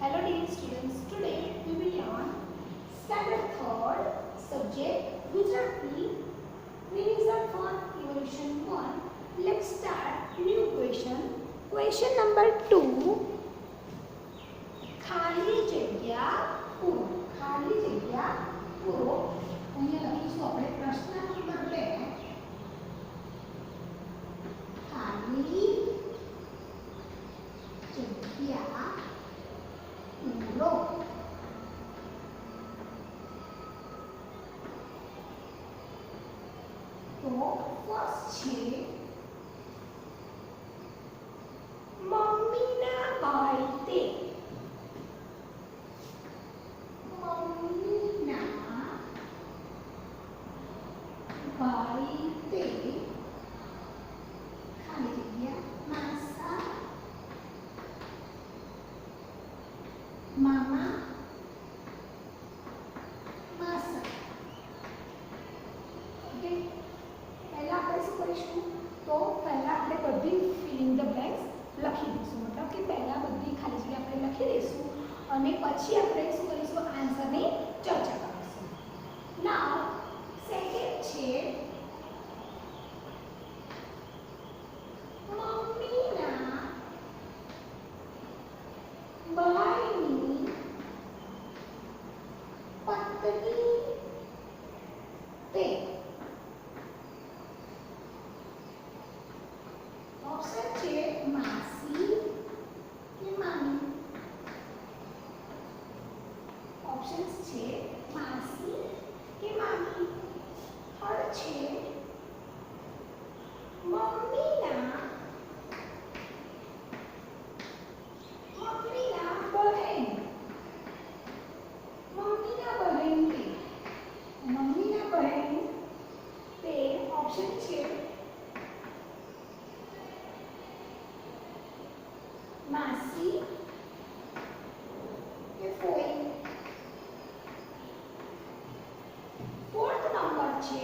Hello dear students, today we will learn standard 3rd subject Gujarati revision for evolution 1. Let's start new question. Question number 2. ખાલી જગ્યા પૂરો. ખાલી જગ્યા પૂરો. અહીંયા લખીશું આપણે પ્રશ્ન નંબર 2. ખાલી જગ્યા પૂરો. તો ફર્સ્ટ છે મમ્મીના ભાઈ તે. મમ્મીના ભાઈ તે ખાલી જગ્યા માસા મામા માસા. ઓકે, પહેલા આપણે શું કરીશું? તો પહેલા આપણે બધી ફિલિંગ ધ બ્લેન્ક્સ લખી દઈશું. મતલબ કે પહેલા બધી ખાલી જગ્યા આપણે લખી દઈશું અને પછી આપણે શું કરીશું? આન્સરની ચર્ચા કરીશું. નાઉ સેકન્ડ છે મમ્મીના ભાઈની પત્ની તે. ઓપ્શન છે માસી કે મામી. ઓપ્શન્સ છે માસી કે મામી. થર્ડ છે મમ્મીના બહેન. મમ્મીના બહેન તે. મમ્મીના બહેન તે. ઓપ્શન છે માસી કે ફોઈ. ફોર્થ નંબર છે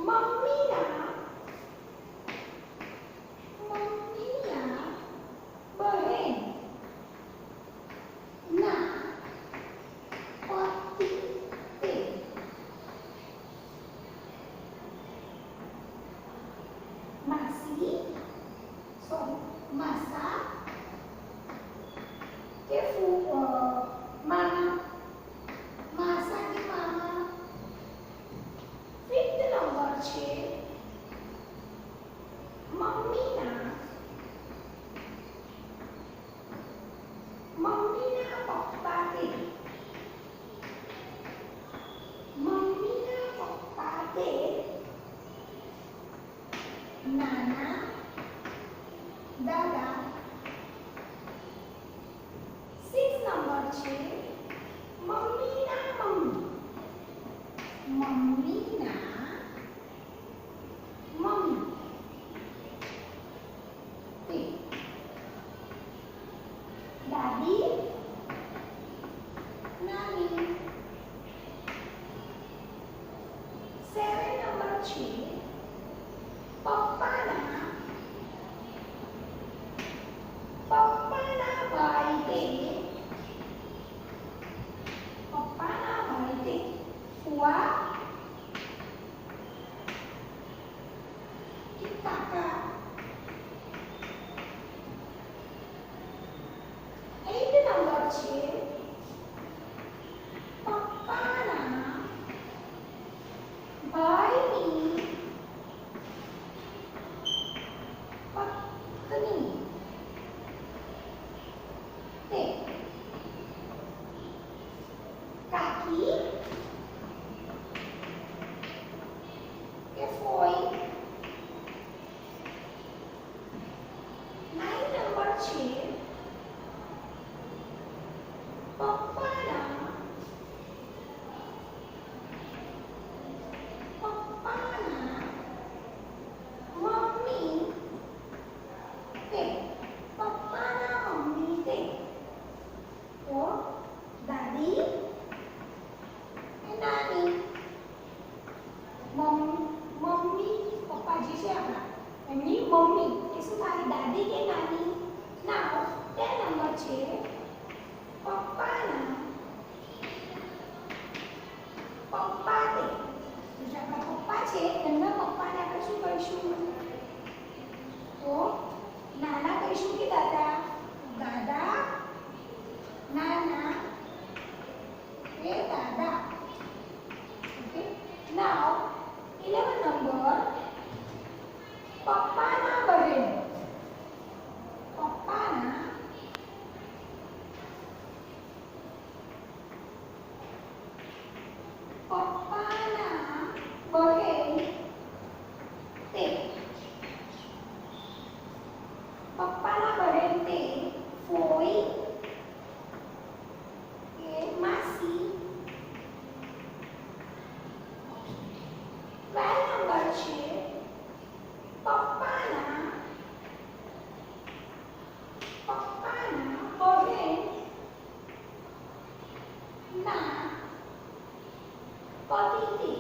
મમ્મીના બહેન ના પતિ તે. માસી માસા કે મામા. માસા કે મામા. ફિફ્થ નંબર છે મમ્મીના પપ્પા તે. મમ્મીના પપ્પા તે નાના દાદા. સિક્સ નંબર છે મમ્મીના મમ્મી. મમ્મીના મમ્મી તે દાદી નાની. સેવન નંબર છે પપ્પાના ભાઈ તે. પપ્પાના ભાઈ તે ફુવા કે કાકા. એઇટ નંબર છે પપ્પાના ભાઈની પત્ની તે. કાકી કે ફોઈ. નાઇન નંબર છે પપ્પાના મમ્મી તે. પપ્પાના મમ્મી તે. તો દાદી નાની. મમ્મી પપ્પા જે છે આપણા એમની મમ્મી એ શું થાય? દાદી કે નાની. નાવ 10 નંબર છે પપ્પાના પપ્પા તે જે આપણા પપ્પા છે એમના પપ્પાને આપણે શું કહીશું તો નાના કહીશું કે દાદા દાદા નાના એ દાદા ઓકે નાઉ 11 નંબર પપ્પાના બહેન પપ્પાના બહેન તે પપ્પાના બહેન તે ફોઈ કે માસી 12 નંબર છે પપ્પાના બહેન ના પતિ તે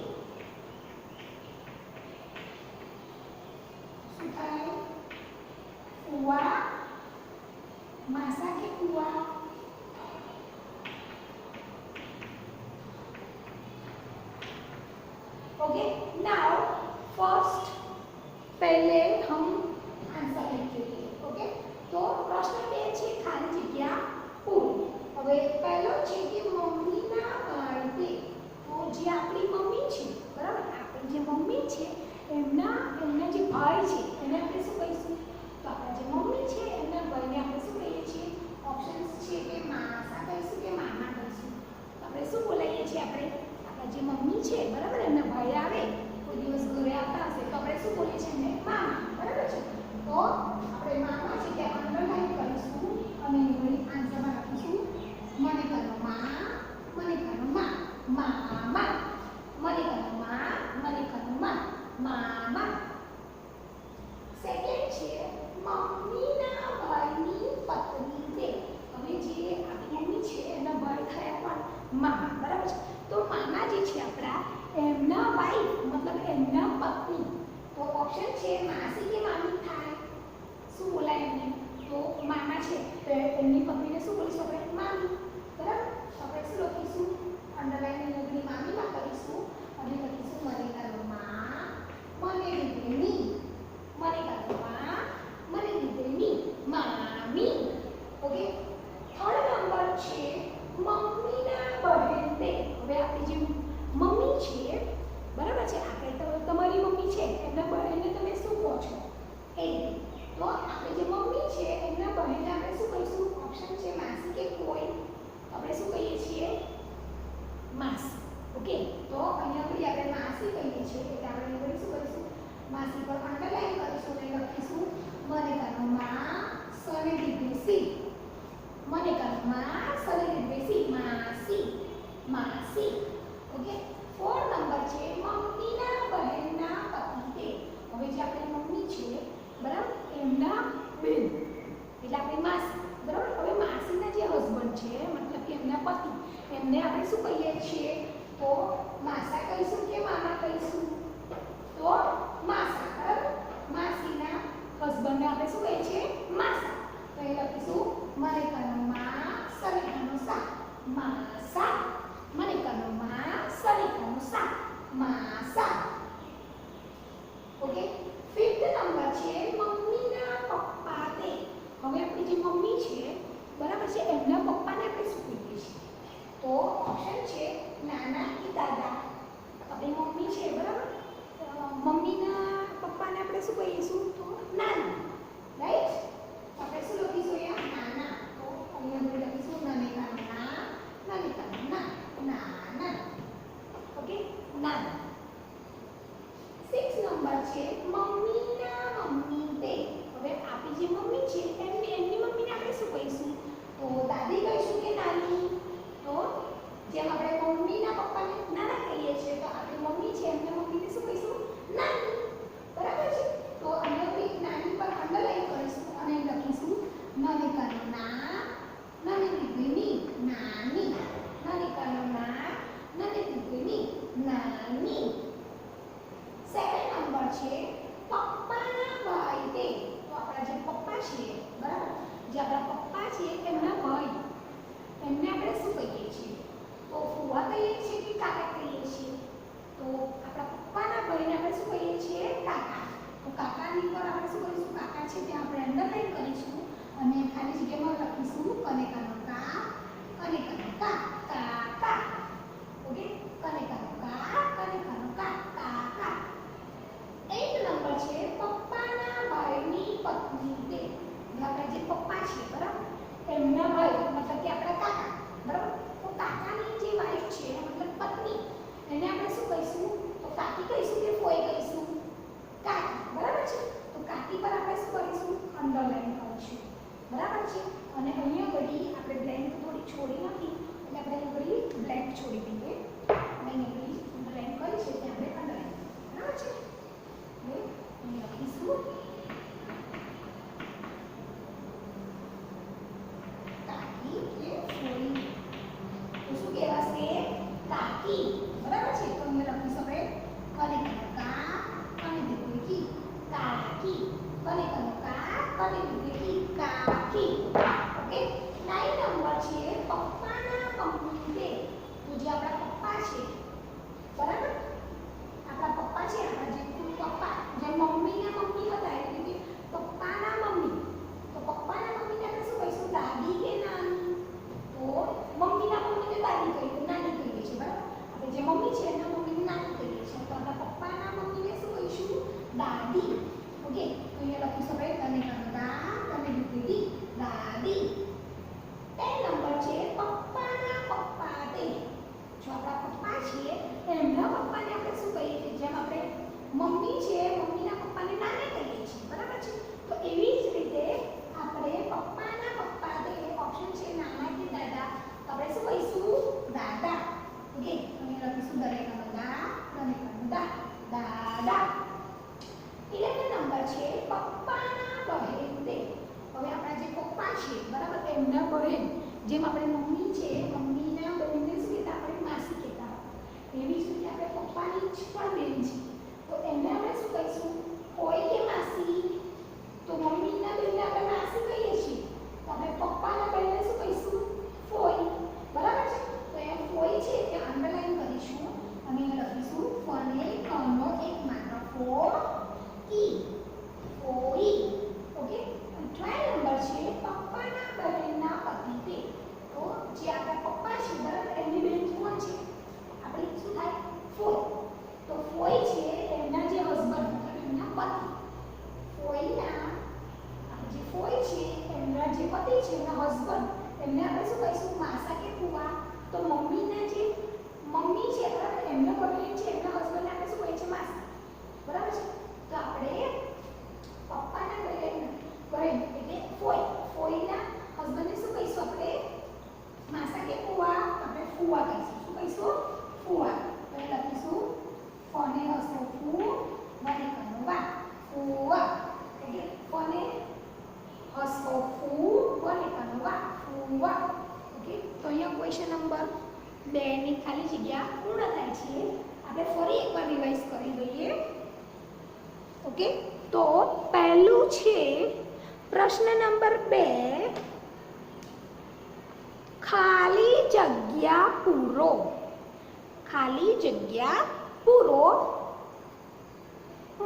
શું થાય ફુવા માસા કે ફુવા ओके नाउ फर्स्ट पहले हम आंसर लिखेंगे ओके तो प्रश्न બે છે ખાલી જગ્યા પૂરી હવે પહેલો છે કે મમ્મીના બાળકે તો જે આપણી મમ્મી છે બરાબર આપણી જે મમ્મી છે એમના જે ભાઈ છે એને આપણે શું કહીશું તો આપણા જે મમ્મી છે એમના ભાઈને આપણે શું કહીએ છીએ ઓપ્શન્સ છે કે માસા કહીશું કે મામા કહીશું તો આપણે શું બોલાવીએ છીએ આપણે જે મમ્મી છે બરાબર એમના ભાઈ આવે કોઈ દિવસ ઘરે આવતા હશે તો આપણે શું બોલીએ છીએ એમને મામા બરાબર છે તો આપણે મામા છે કે અંડરલાઈન કરીશું અને વળી આન્સરમાં લખીશું મને કરો માં મને કરો માં મામા મને કરો માં મને કરો માં મામા સેકન્ડ છે મમ્મીના ભાઈની પત્ની તે હવે જે આપણી મમ્મી છે એના ભાઈ થયા પણ મામા બરાબર છે તો મામા જે છે આપણા એમના વાઈફ મતલબ એમના પત્ની તો ઓપ્શન છે માસી કે મામી થાય શું બોલાય એમને તો મામા છે તો એમની પત્નીને શું બોલીશું આપણે મામી બરાબર તો આપણે શું લખીશું અંડરલાઈન નગરી મામીમાં કરીશું અને લખીશું મને કરો માં મને દીકરીની મને કરો માં મને દીકરીની મામી ઓકે થર્ડ નંબર છે મમ્મીના બહેન તે હવે આપણી જે મમ્મી છે બરાબર છે આપણે તો તમારી મમ્મી છે એમના બહેનને તમે શું કહો છો એ તો આપણે જે મમ્મી છે એમના બહેનને આપણે શું કહીશું ઓપ્શન છે માસી કે કોઈ આપણે શું કહીએ છીએ માસી ઓકે તો અહીંયા પછી આપણે માસી કહીએ છીએ એટલે આપણે વળી શું કરીશું માસી પર અંડરલાઈન કરીશું અને લખીશું મને કરો માં સને દીધી સી મને કરો માં સને દીધી સી માસી માસી ઓકે 4 નંબર છે મમ્મીના બહેનના પતિ તે હવે જે આપણી મમ્મી છે બરાબર એમના બેન એટલે આપણી માસી બરાબર હવે માસીના જે હસબન્ડ છે મતલબ કે એમના પતિ એમને આપણે શું કહીએ છીએ તો માસા કહીશું કે મામા કહીશું તો માસા બરાબર માસીના હસબન્ડને આપણે શું કહીએ છીએ માસા તો એ લખીશું મને કરો માં સને કરો સા માસા મને કરો માં સને કરો સા માસા ઓકે 5th નંબર છે મમ્મીના પપ્પા તે હવે આપણી જે મમ્મી છે બરાબર છે એમના પપ્પાને આપણે શું કહીએ છીએ તો ઓપ્શન છે નાના કે દાદા આપણી મમ્મી છે બરાબર મમ્મીના પપ્પાને આપણે શું કહીશું તો નાના રાઈટ આપણે શું લખીશું અહીંયા નાના તો અહીંયા આપણે લખીશું નાને કાના નાને અંડરલાઈન કરીશું અને ખાલી જગ્યામાં લખીશું કનેકાનો કા કનેકાનો કા કાકા. ઓકે, કનેકાનો કા કાકા. 8 નંબર છે પપ્પાના ભાઈની પત્ની તે. આપણા જે પપ્પા છે બરાબર, એમના ભાઈ મતલબ કે આપણા કાકા બરાબર. તો કાકાની જે વાઈફ છે મતલબ પત્ની, એને આપણે શું કહીશું? તો કાકી કહીશું કે ફોઈ કહીશું? કાકી. બરાબર છે. તો કાકી પર આપણે શું કરીશું? અંડરલાઈન કરીશું. બરાબર છે. અને અહીંયા ઘડી આપણે બ્લેન્ક થોડી છોડી નાખી એટલે આપણે અહીં ઘડી બ્લેન્ક છોડી દઈએ અને અહીંયા ઘડી અંડરલાઈન કરી છે ત્યાં આપણે અંડરલાઈન. બરાબર છે. હવે અહીં લખીશું કાકી કે ફોઈ. તો શું કહેવાશે? કાકી. બરાબર છે. તો અહીંયા લખીશું આપણે કનેકાનો કા અને દીકરી કી કાકી. કનેકાનો કા અને દીકરી કી કાકી. ઓકે. 9 નંબર છે પપ્પાના કંપની તે. તો જે આપણા પપ્પા છે બરાબર, આપણા પપ્પા છે, આપણા જે પપ્પા જે મમ્મીના મમ્મી હતા એટલે કે પપ્પાના મમ્મી. તો પપ્પાના મમ્મીને આપણે શું કહીશું? દાદી કે નાની? તો મમ્મીના મમ્મીને દાદી કહીએ, નાની કહીએ છીએ બરાબર. આપણે જે મમ્મી છે એના મમ્મીને નાની કહીએ છીએ. તો આપણા પપ્પાના મમ્મીને શું કહીશું? દાદી. ઓકે. તો અહીંયા લખીશું આપણે કનેકાનો કા અને દીકરી દાદી. 10 નંબર છે પપ્પાના પપ્પા તે. જો આપણા પપ્પા છે એમના પપ્પાને આપણે શું કહીએ છીએ? જેમ આપણે મમ્મી છે મમ્મીના પપ્પાને નાના કહીએ છીએ બરાબર છે. તો એવી જ રીતે આપણે પપ્પાના પપ્પા તે ઓપ્શન છે નાના કે દાદા. તો આપણે શું કહીશું? દાદા. ઓકે. અહીંયા લખીશું દરેકનો દા દાદા. 11 નંબર છે પપ્પાના બહેન તે. હવે આપણા જે પપ્પા છે બરાબર, એમના બહેન, જેમ આપણે મમ્મી છે મમ્મીના બહેનને શું કહેતા? આપણે માસી કહેતા. એવી જ રીતે આપણે પપ્પાની જ પણ બેન છે તો એમને આપણે શું કહીશું? ફોઈ કે માસી? તો મમ્મીના બેનને આપણે માસી કહીએ છીએ તો આપણે પપ્પાના બહેનને શું કહીશું? ફોઈ. બરાબર છે. તો એ ફોઈ છે ત્યાં અંડરલાઈન કરીશું અને અહીંયા લખીશું ફને કનો એક માત્ર ફોઈ. ફોઈ. ઓકે. 12 નંબર છે પપ્પાના બહેનના પતિ તે. તો જે આપણા પપ્પા છે બરાબર, એમની બેન કોણ છે? આપણી શું થાય? ફોઈ. તો ફોઈ છે એમના જે હસબન્ડ મતલબ એમના પતિ. ફોઈના જે ફોઈ છે એમના જે પતિ છે એમના હસબન્ડ, એમને આપણે શું કહીશું? માસા કે ફુવા? તો મમ્મીના જે મમ્મી છે બરાબર, એમના બહેન છે એમના હસબન્ડને આપણે શું કહીએ છીએ? માસા. બરાબર છે. તો આપણે પપ્પાના બહેન એટલે ફોઈ, ફોઈના હસબન્ડને શું કહીશું આપણે? માસા કે ફુવા? આપણે ફુવા કહીશું. શું કહીશું? ફુવા. તો એ લખીશું ફને હસો ફુ મને કનો વા ફુવા. એટલે ફને હસો ફુ મને કનો વા ફુવા. ઓકે. તો અહીંયા ક્વેશ્ચન નંબર 2 ની ખાલી જગ્યા પૂર્ણ થાય છે. આપણે ફરી એકવાર રિવાઇઝ કરી દઈએ. ઓકે. તો પહેલું છે પ્રશ્ન નંબર 2, ખાલી જગ્યા પૂરો. ખાલી જગ્યા પૂરો.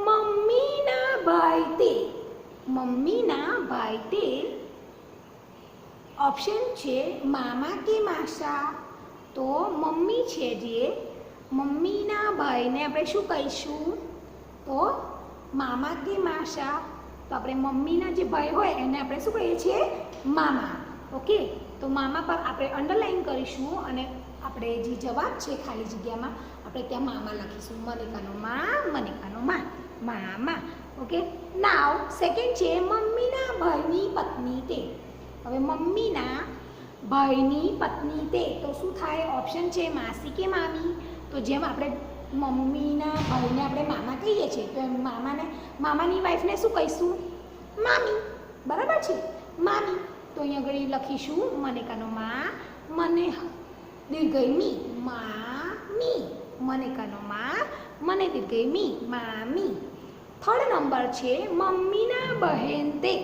મમ્મીના ભાઈ તે. મમ્મીના ભાઈ તે ઓપ્શન છે મામા કે માસા. તો મમ્મી છે જે મમ્મીના ભાઈને આપણે શું કહીશું? તો મામા કે માસા. તો આપણે મમ્મીના જે ભાઈ હોય એને આપણે શું કહીએ છીએ? મામા. ઓકે. તો મામા પર આપણે અંડરલાઈન કરીશું અને આપણે જે જવાબ છે ખાલી જગ્યામાં આપણે ત્યાં મામા લખીશું. મનિકાનો મા મામા. ઓકે. નાવ સેકન્ડ છે મમ્મીના ભાઈની પત્ની તે. હવે મમ્મીના ભાઈની પત્ની તે તો શું થાય? ઓપ્શન છે માસી કે મામી. તો જેમ આપણે મમ્મીના ભાઈને આપણે મામા કહીએ છીએ તો એમ મામાની વાઈફને શું કહીશું? મામી. બરાબર છે. મામી. તો અહીંયા આગળ લખીશું મનેકાનો મને દીર્ઘઈ મી મામી. મનેકાનો મને દીર્ઘઈ મી મામી. 3rd નંબર છે મમ્મીના બહેન તે.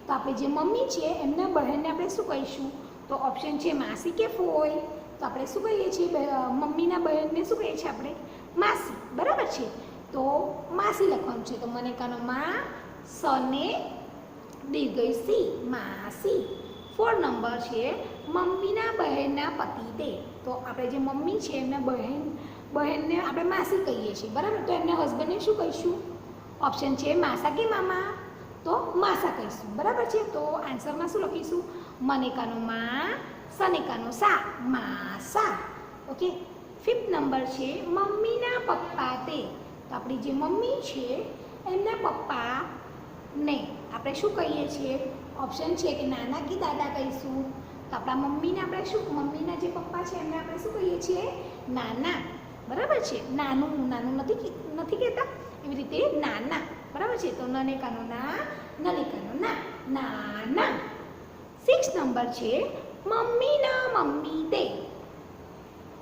તો આપણે જે મમ્મી છે એમના બહેનને આપણે શું કહીશું? તો ઓપ્શન છે માસી કે ફોઈ. તો આપણે શું કહીએ છીએ? મમ્મીના બહેનને શું કહીએ છીએ આપણે? માસી. બરાબર છે. તો માસી લખવાનું છે. તો મનેકાનો સને દીર્ઘઈ સી માસી. 4 નંબર છે મમ્મીના બહેનના પતિ તે. તો આપણે જે મમ્મી છે એમના બહેનને આપણે માસી કહીએ છીએ, બરાબર. તો એમના હસબન્ડને શું કહીશું? ઓપ્શન છે માસા કે મામા, તો માસા કહીશું, બરાબર છે. તો આન્સરમાં શું લખીશું? મનેકાનો મા, સનેકાનો સા, માસા. ઓકે. 5th નંબર છે મમ્મીના પપ્પા તે. તો આપણી જે મમ્મી છે એમના પપ્પાને આપણે શું કહીએ છીએ? ઓપ્શન છે કે નાના કે દાદા કહીશું. તો આપણા મમ્મીને આપણે શું, મમ્મીના જે પપ્પા છે એમને આપણે શું કહીએ છીએ? નાના, બરાબર છે. નાનું નાનું નથી કહેતા, એવી રીતે નાના, બરાબર છે. તો નનેકાનો ના, નનેકાનો ના, નાના. 6 નંબર છે મમ્મીના મમ્મી તે.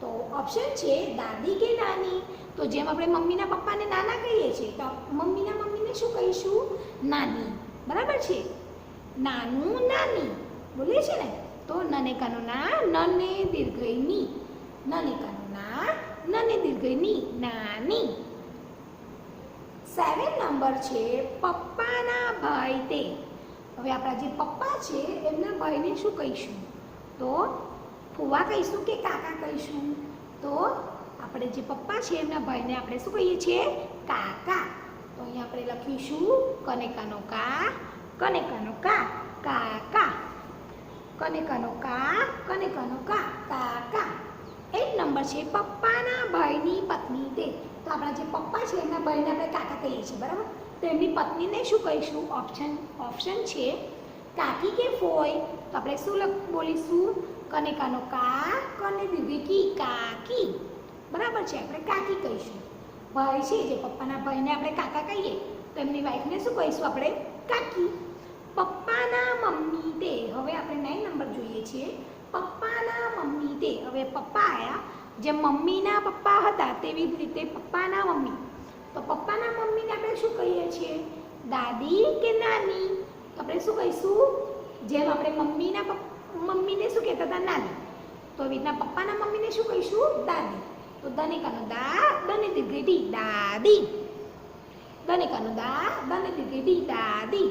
તો ઓપ્શન છે દાદી કે નાની. તો જેમ આપણે મમ્મીના પપ્પાને નાના કહીએ છીએ, તો મમ્મીના મમ્મીને શું કહીશું? નાની, બરાબર છે. નાનું નાની બોલીએ છીએ ને. તો નનેકાનો ના, નને દીર્ઘઈની, નનેકાનો ના, નને દીર્ઘઈની, નાની. 7 નંબર છે પપ્પાના ભાઈ તે. હવે આપણા જે પપ્પા છે એમના ભાઈને શું કહીશું? તો ફુવા કહીશું કે કાકા કહીશું? તો આપણે જે પપ્પા છે એમના ભાઈને આપણે શું કહીએ છીએ? કાકા. તો અહીંયા આપણે લખીશું કનેકાનો કા, કનેકાનો કા, કાકા. કનેકાનો કા, કનેકાનો કા, કાકા. 8 નંબર છે પપ્પાના ભાઈની પત્ની તે. તો આપણા જે પપ્પા છે એમના ભાઈને આપણે કાકા કહીએ છીએ, બરાબર. તો એમની પત્નીને શું કહીશું? ઓપ્શન છે કાકી કે ફોય. તો આપણે શું બોલીશું? કનેકાનો કા, કને દીધી કી, કાકી, બરાબર છે. આપણે કાકી કહીશું. ભાઈ છે જે પપ્પાના ભાઈને આપણે કાકા કહીએ, તો એમની વાઈફને શું કહીશું આપણે? કાકી. પપ્પાના મમ્મી તે. હવે આપણે 9 નંબર જોઈએ છીએ. પપ્પાના મમ્મી તે. હવે પપ્પા આવ્યા, જેમ મમ્મીના પપ્પા હતા તેવી જ રીતે પપ્પાના મમ્મી. તો પપ્પાના મમ્મીને આપણે શું કહીએ છીએ? દાદી કે નાની? તો આપણે શું કહીશું? જેમ આપણે મમ્મીને શું કહેતા હતા? નાની. તો એવી રીતના પપ્પાના મમ્મીને શું કહીશું? દાદી. તો દનેકાનો દા, દને દીર્ઘઈ દી, દાદી. દનેકાનો દા, દને દીર્ઘઈ દી, દાદી.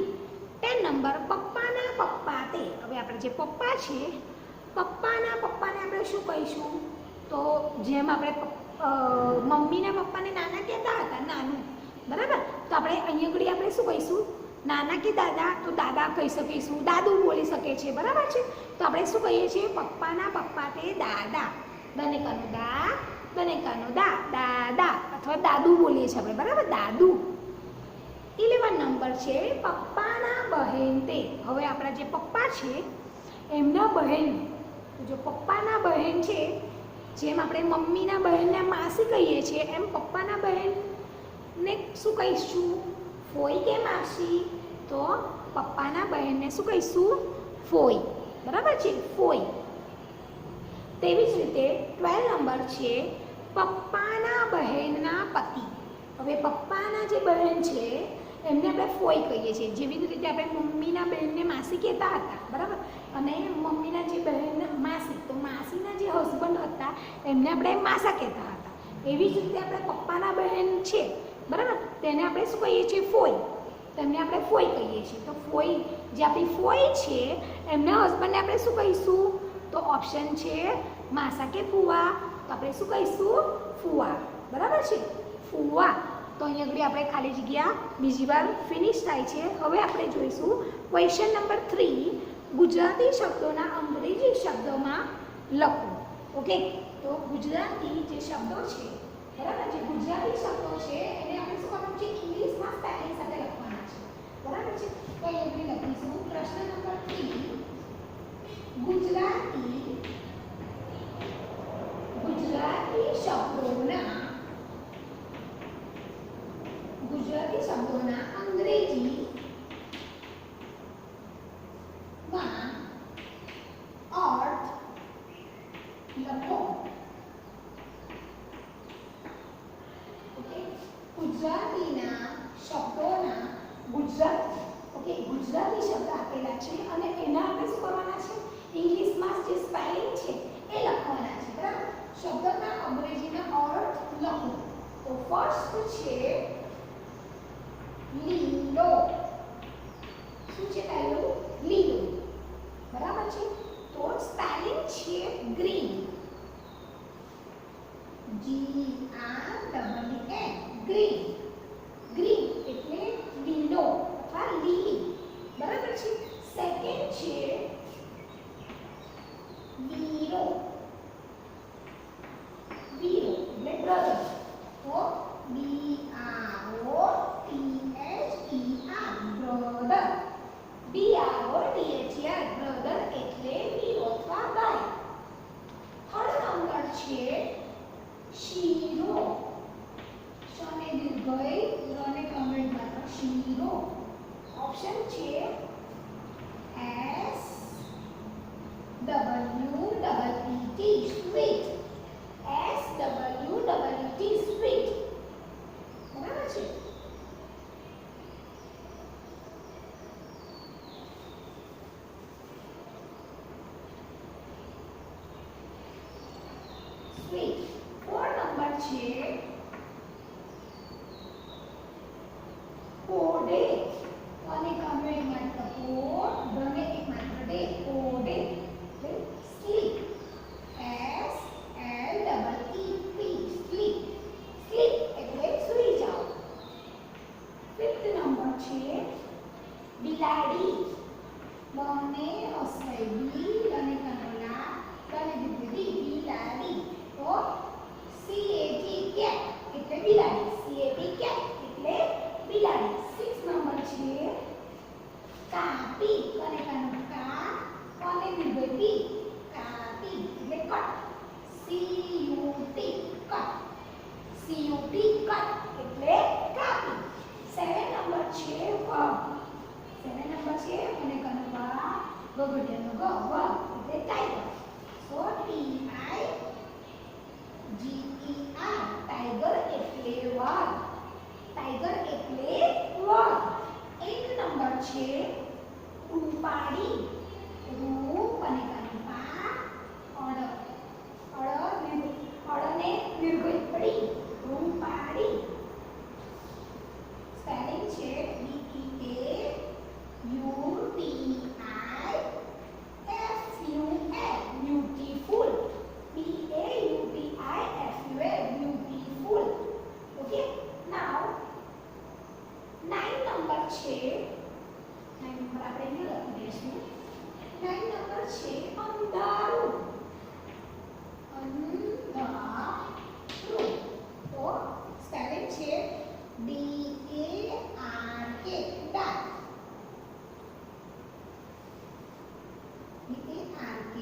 10 નંબર પપ્પાના પપ્પા તે. હવે આપણે જે પપ્પા છે પપ્પાના પપ્પાને આપણે શું કહીશું? તો જેમ આપણે મમ્મીના પપ્પાને નાના કહેતા હતા, નાનું, બરાબર. તો આપણે અહીંયા આગળ આપણે શું કહીશું? નાના કે દાદા? તો દાદા કહી શકીશું, દાદુ બોલી શકે છે, બરાબર છે. તો આપણે શું કહીએ છીએ? પપ્પાના પપ્પા તે દાદા. દનેકાનો દા, દનેકાનો દા, દાદા, અથવા દાદુ બોલીએ છીએ આપણે, બરાબર, દાદુ. 11 નંબર છે પપ્પાના બહેન તે. હવે આપણા જે પપ્પા છે એમના બહેન, જો પપ્પાના બહેન છે, જેમ આપણે મમ્મીના બહેનને માસી કહીએ છીએ એમ પપ્પાના બહેનને શું કહીશું? ફોઈ કે માસી? તો પપ્પાના બહેનને શું કહીશું? ફોઈ, બરાબર છે, ફોઈ. તેવી જ રીતે 12 નંબર છે પપ્પાના બહેનના પતિ. હવે પપ્પાના જે બહેન છે એમને આપણે ફોઈ કહીએ છીએ, જેવી જ રીતે આપણે મમ્મીના બહેનને માસી કહેતા હતા, બરાબર. અને મમ્મીના જે બહેન માસી, તો માસીના જે હસબન્ડ હતા એમને આપણે માસા કહેતા હતા. એવી જ રીતે આપણે પપ્પાના બહેન છે, બરાબર, તેને આપણે શું કહીએ છીએ? ફોઈ. તેમને આપણે ફોઈ કહીએ છીએ. તો ફોઈ, જે આપણી ફોઈ છે એમના હસબન્ડને આપણે શું કહીશું? તો ઓપ્શન છે માસા કે ફુવા? તો આપણે શું કહીશું? ફુવા, બરાબર છે, ફુવા. તો અહીંયા આગળ આપણે ખાલી જગ્યા બીજી વાર ફિનિશ થાય છે. હવે આપણે જોઈશું ક્વેશ્ચન નંબર 3. ગુજરાતી શબ્દોના અંગ્રેજી શબ્દોમાં લખો. ઓકે. તો ગુજરાતી જે શબ્દો છે, બરાબર, જે ગુજરાતી શબ્દો છે એને આપણે શું કરવાનું છે? ઇંગ્લિશમાં સ્પેલિંગ સાથે લખવાના છે, બરાબર છે. તો અહીંયા લખીશું પ્રશ્ન નંબર 3. ગુજરાતી શબ્દોના અંગ્રેજીમાં અર્થ લખો. ઓકે. ગુજરાતીના શબ્દોના ગુજરાતી શબ્દ આપેલા છે અને એના આપણે શું કરવાના છે? ઇંગ્લિશમાં જે સ્પેલિંગ છે એ લખવાના છે, બરાબર. શબ્દના અંગ્રેજીના અર્થ લખો. તો ફર્સ્ટ છે લીલો. શું છે પહેલો છે ગ્રીન. GREEN green. ગ્રીન એટલે લીલો અથવા લીલી. બરાબર છે. સેકન્ડ છે વીરો. વીરો એટલે બ્રધર. તો BROTHER બ્રધર. BROTHER બ્રધર એટલે વીરો અથવા ભાઈ. થર્ડ નંબર છે શીરો. શને દીર્ઘઈ રને કમેન્ટ માત્ર શીરો. ઓપ્શન છે SWEET સ્વીટ. SWEET sweet. બરાબર છે. સ્વીટ. ફોર્થ નંબર છે કોડે. અને કમેન્ટ માત્ર કોડ ધને એક માત્ર ડે. કોડે સ્લીપ. SLEEP sleep. સ્લીપ એટલે સૂઈ જાઓ. ફિફ્થ નંબર છે બિલાડી. બને હસવાઈ બી અને કનોલા બને દીધી બિલાડી. તો CAT કેટ એટલે બિલાડી. CAT કેટ એટલે બિલાડી. સિક્સ નંબર છે કાપી. કને કાનો કા કોને દીધી કાપી એટલે કટ. CUT કટ એટલે કાપી. સેવન નંબર છે વગ. સેવન નંબર છે અને કાનો વા ગગડિયાનો ગ વગ એટલે ટાઈગર. સો TIGER ટાઈગર એટલે વાઘ. ટાઈગર એટલે વાઘ. 8 નંબર છે રૂપાળી. રૂપ અને કાનપા અડ. અડને દીર્ઘઈ પડી. રૂપાળી. સ્પેલિંગ છે BEAUTIFUL beautiful. BAUTIFUL beautiful. Okay. Now 9 number છે 9 નંબર આપણે અહીં લખી દઈશું. 9 નંબર છે અંધારું. અંધારું. તો સ્પેલિંગ છે DARK dark. DARK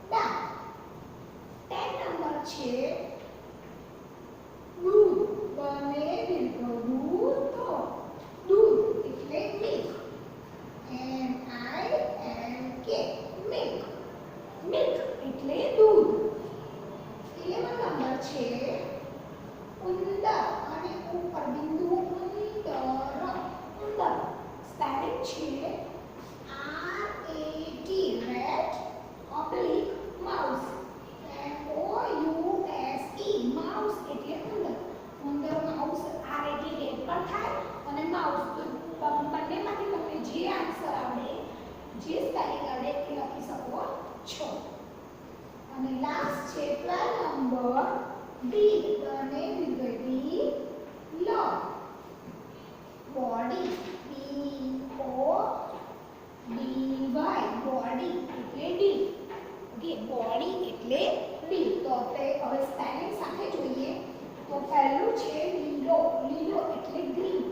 dark. 10 number છે દૂધ. બને દીર્ઘ દૂધ. દૂધ એટલે મિલ્ક. MILK milk. મિલ્ક એટલે દૂધ. 11 નંબર છે ઉંદર અને ઉપર બિંદુ ઉંદર. ઉંદર. સ્પેલિંગ છે RAT oblique mouse. MOUSE mouse એટલે ઉંદર. ઉંદર માઉસ RAT રેટ પર થાય અને માઉસ બંનેમાંથી તમને જે આન્સર આવડે જે સ્પેલિંગ આવડે એ લખી શકો છો. અને લાસ્ટ છે 12 નંબર ડીડ. અને દીર્ઘઈ લ. બોડી. BODY બોડી એટલે ડી. ઓકે. બોડી એટલે ડી. તો આપણે હવે સ્પેલિંગ સાથે જોઈએ. તો પહેલું છે લીલો. લીલો એટલે ગ્રીન.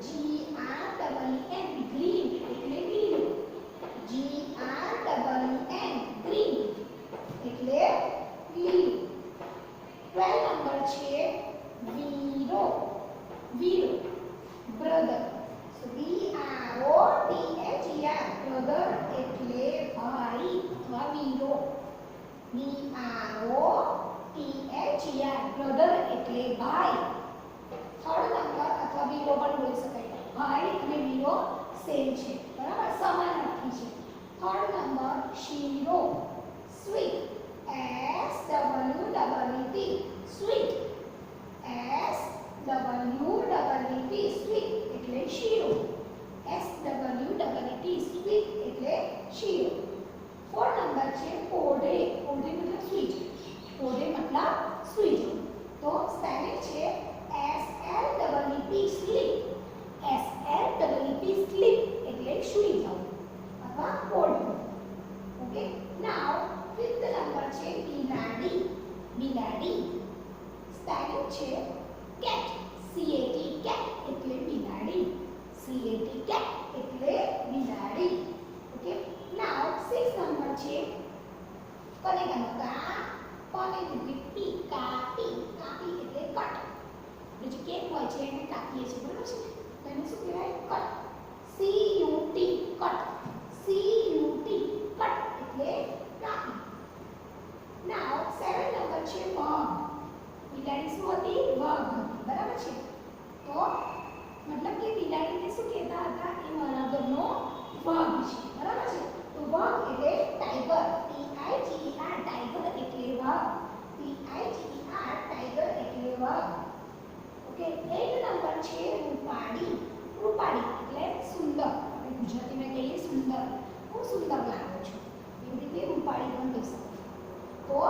GREEN ગ્રીન એટલે લીલું. GREEN ગ્રીન એટલે લીલું. 12 નંબર છે વીરો. વીરો બ્રધર. સો BROTHER બ્રધર એટલે ભાઈ અથવા વીરો. BROTHER બ્રધર એટલે ભાઈ. થર્ડ નંબર અથવા વીરો પણ બોલી શકાય. ભાઈ અને વીરો સેમ છે. બરાબર. સમાન અર્થી છે. થર્ડ નંબર શીરો. Sweet. SWEET sweet. SWEET sweet એટલે શીરો. SWEET સ્વીટ એટલે શીરો. કને કાનો કા, પને દીકરી પી, કાપી, કાપી એટલે કટ. એટલે જે કેક હોય છે એને કાપીએ છીએ, બરાબર છે? તો એને શું કહેવાય? Cut. C-U-T cut. C-U-T cut એટલે કાપી. નાઉ 7 નંબર છે વગ. બિલાડી શું હતી? વગ હતી, બરાબર છે? તો મતલબ કે બિલાડીને શું કહેતા હતા? એ મારા ઘરનો વગ છે, બરાબર છે? તો વગ એટલે ટાઈગર. T-I-G-E-R ટાઈગર એટલે વગ. T-I-G-E-R ટાઈગર એટલે વગ. ઓકે, 8 નંબર છે રૂપાળી. રૂપાળી એટલે સુંદર. આપણે ગુજરાતીમાં કહીએ સુંદર. હું સુંદર લાગુ છું. એવી રીતે રૂપાળી પણ કહી શકો. તો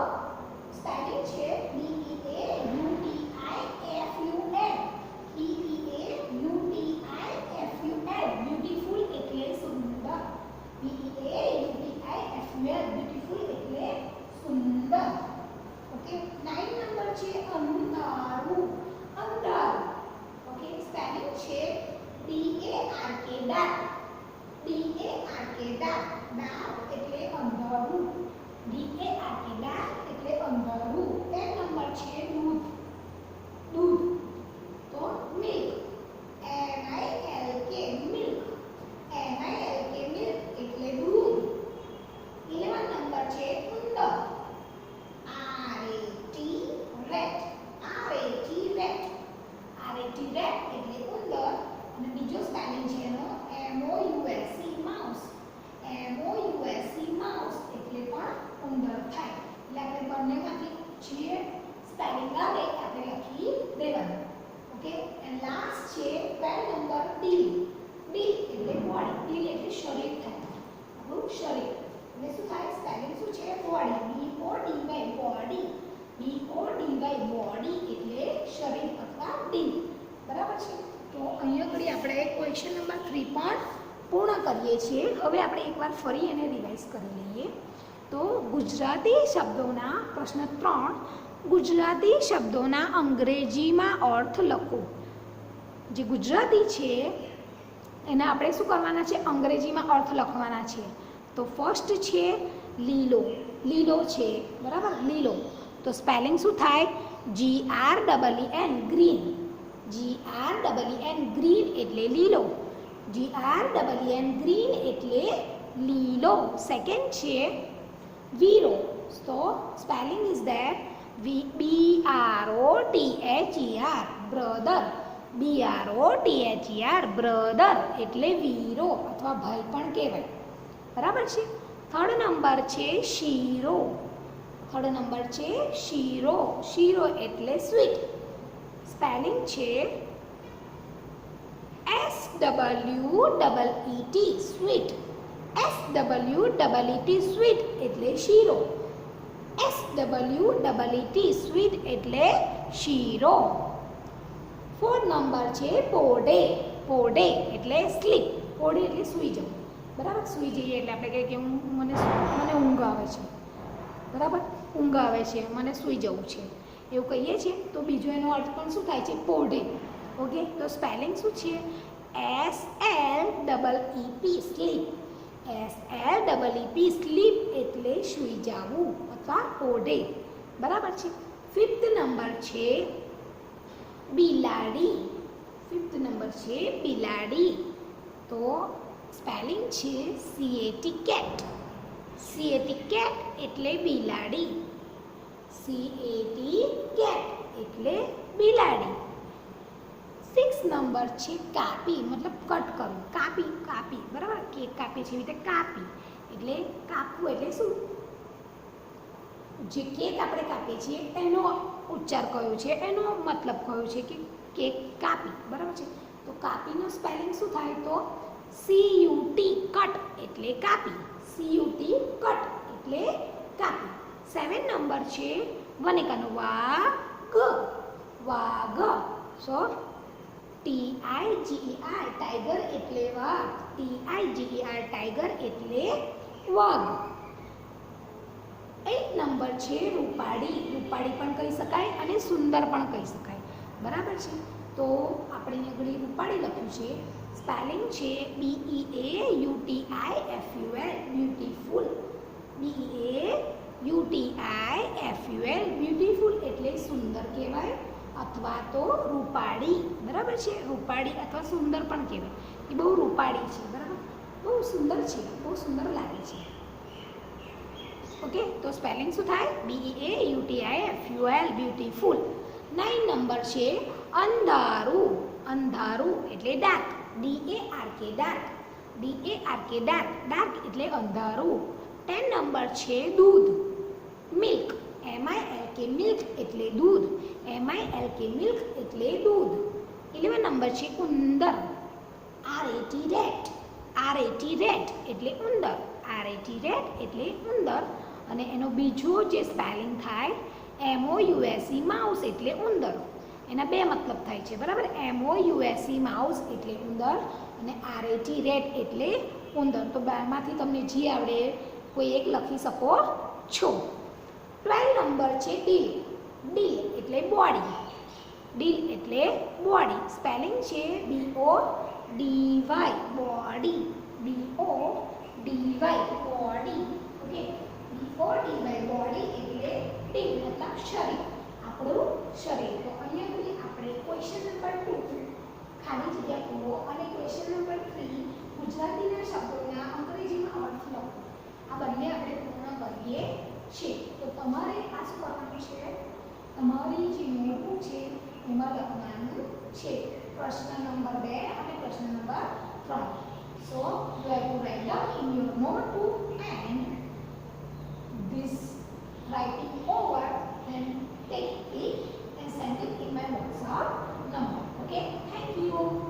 સ્પેલિંગ છે B-E-A-U-T-I-F-U-L. B-E-A-U-T-I-F-U-L બ્યુટીફુલ એટલે સુંદર. B-E-A-U-T-I-F-U-L બ્યુટીફુલ એટલે સુંદર. ઓકે, 9 નંબર છે અંધારું. અંધારું. ઓકે, સ્પેલિંગ છે D-A-R-K dark. D-A-R-K dark. Dark એટલે અંધારું. D-A-R-K ડાર્ક એટલે અંધારું. 10 નંબર છે દૂધ. દૂધ. તો milk. M-I-L-K milk. M-I-L-K milk એટલે દૂધ. 11 નંબર છે ઉંદર. R-A-T rate. R-A-T rate. R-A-T rate એટલે ઉંદર. અને બીજો સ્પેલિંગ છે એનો M-O-U-S-E માઉસ. M-O-U-S-E માઉસ એટલે પણ ઉંદર થાય. એટલે આપણે બંનેમાંથી જે સ્પેલિંગ આવે આપણે લખી દેવાનું. ઓકે, એન્ડ લાસ્ટ છે 12 નંબર દિલ. દિલ એટલે બોડી. દિલ એટલે શરીર થાય. આપણું શરીર. એટલે શું થાય? સ્પેલિંગ શું છે? Body. B-O-D-Y body. B-O-D-Y body એટલે શરીર અથવા દિલ. બરાબર છે? તો અહીંયા ઘડી આપણે ક્વેશ્ચન નંબર 3 પણ પૂર્ણ કરીએ છીએ. હવે આપણે એકવાર ફરી એને રિવાઇઝ કરી લઈએ. તો ગુજરાતી શબ્દોના પ્રશ્ન 3, ગુજરાતી શબ્દોના અંગ્રેજીમાં અર્થ લખો. જે ગુજરાતી છે એના આપણે શું કરવાના છે? અંગ્રેજીમાં અર્થ લખવાના છે. તો ફર્સ્ટ છે લીલો. લીલો છે, બરાબર? લીલો. તો સ્પેલિંગ શું થાય? G-R-E-E-N green. G-R-E-E-N ગ્રીન એટલે લીલો. G-R-E-E-N ગ્રીન એટલે લીલો. સેકન્ડ છે વીરો. તો spelling is that B-R-O-T-H-E-R brother. B-R-O-T-H-E-R brother એટલે વીરો અથવા ભાઈ પણ કહેવાય. બરાબર છે? થર્ડ નંબર છે શીરો. થર્ડ નંબર છે શીરો. શીરો એટલે સ્વીટ. સ્પેલિંગ છે S-W-E-E-T સ્વીટ. S-W-E-E-T સ્વીટ એટલે શીરો. S-W-E-E-T સ્વીટ એટલે શીરો. ફોર્થ નંબર છે પોડે. પોડે એટલે સ્લીપ. પોડે એટલે સૂઈ જવું. બરાબર? સૂઈ જઈએ એટલે આપણે કહીએ કે મને ઊંઘ આવે છે. બરાબર? ઊંઘ આવે છે, મને સૂઈ જવું છે, એવું કહીએ છીએ. તો બીજો એનો અર્થ પણ શું થાય છે? પોડે. ઓકે, તો સ્પેલિંગ શું છે? S-L-E-E-P slip. S-L-E-E-P સ્લીપ એટલે સૂઈ જવું અથવા પોડે. બરાબર છે? ફિફ્થ નંબર છે બિલાડી. ફિફ્થ નંબર છે બિલાડી. તો સ્પેલિંગ છે C-A-T કેટ. C-A-T કેટ એટલે બિલાડી. C-A-T કેટ એટલે બિલાડી. 6 નંબર છે કાપી, મતલબ કટ કરવું. કાપી. કાપી. બરાબર? કેક કાપીએ છીએ એવી રીતે કાપી એટલે કાપવું એટલે શું? જે કેક આપણે કાપીએ છીએ એનો ઉચ્ચાર કયો છે, એનો મતલબ કયો છે કે કેક કાપી. બરાબર છે? તો કાપીનો સ્પેલિંગ શું થાય? તો C-U-T કટ એટલે કાપી. C-U-T કટ એટલે કાપી. 7 નંબર છે વનેકાનો વાઘ. વાઘ. સો T-I-G-E-R ટાઈગર એટલે વાઘ. T-I-G-E-R ટાઈગર એટલે વાઘ. 8 નંબર છે રૂપાળી. રૂપાળી પણ કહી શકાય અને સુંદર પણ કહી શકાય. બરાબર છે? તો આપણે આગળ રૂપાળી લખ્યું છે. સ્પેલિંગ છે B-E-A-U-T-I-F-U-L beautiful. B-E-A UTIFUL beautiful એટલે સુંદર કહેવાય અથવા તો રૂપાળી, બરાબર છે. રૂપાળી અથવા સુંદર પણ કહેવાય. એ બહુ રૂપાળી છે, બરાબર, બહુ સુંદર છે, બહુ સુંદર લાગે છે. ઓકે, તો સ્પેલિંગ શું થાય? BEAUTIFUL beautiful. 9 નંબર છે અંધારું. અંધારું એટલે dark, DARK dark, DARK dark, dark એટલે અંધારું. 10 નંબર છે દૂધ, મિલ્ક, MILK મિલ્ક એટલે દૂધ, MILK મિલ્ક એટલે દૂધ. 11 નંબર છે ઉંદર, RAT રેટ, RAT રેટ એટલે ઉંદર, RAT રેટ એટલે ઉંદર. અને એનો બીજો જે સ્પેલિંગ થાય MOUSE માઉસ એટલે ઉંદર. એના બે મતલબ થાય છે, બરાબર. MOUSE માઉસ એટલે ઉંદર અને RAT રેટ એટલે ઉંદર. તો બેમાંથી તમને જે આવડે કોઈ એક લખી શકો છો. 12 નંબર છે ડીલ. ડીલ એટલે બોડી, ડીલ એટલે બોડી. સ્પેલિંગ છે BODY body, BODY body. Okay, BODY body એટલે ડીલ મતલબ શરીર, આપણું શરીર. તો અહીંયાથી આપણે ક્વેશ્ચન નંબર 2 ખાલી જગ્યા પૂરો અને ક્વેશ્ચન નંબર 3 ગુજરાતીના શબ્દોના અંગ્રેજીમાં અર્થ લખો. આ બંને આપણે પૂર્ણ કરીએ છીએ. તો તમારે આ શું કરવાનું છે? તમારી જે નોટબુક છે એમાં લખવાનું છે પ્રશ્ન નંબર 2 અને પ્રશ્ન number 3. So you have to write down in your notebook and this writing over and take it and send it in my WhatsApp number. Okay, thank you.